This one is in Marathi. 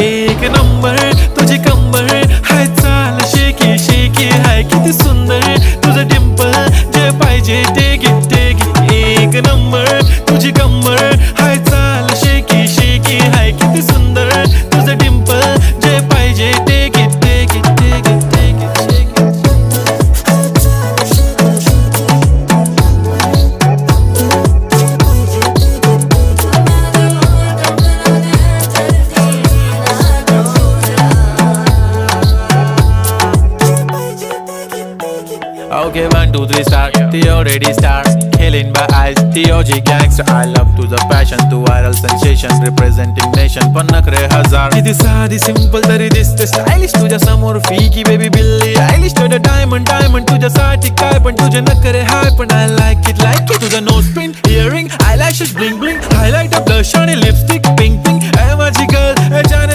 एक नंबर तुझी कंबर हाय चाल शेकी शेकी हाय किती सुंदर तुझं डिंपल जे पाहिजे ते घे एक नंबर तुझी कंबर हाय चाल शेकी शेकी हाय किती सुंदर तुझं डिंपल जे पाहिजे ते घे Okay, 1, 2, 3 star. The already star. Killing by eyes. The OG gangster. I love to the passion, to viral sensation, representing nation. पन्नकरे हजार. किती साधी simple तरी दिसते stylish. तुझ्या समोर फीकी baby बिल्ली Eilish. तुझं diamond तुझ्यासाठी काय पण तुझे नखरे हाय पण I like it. तुझं nose pin, earring, eyelashes bling bling, highlighter, blush आणि lipstick pink. ए माझी girl, ए जाने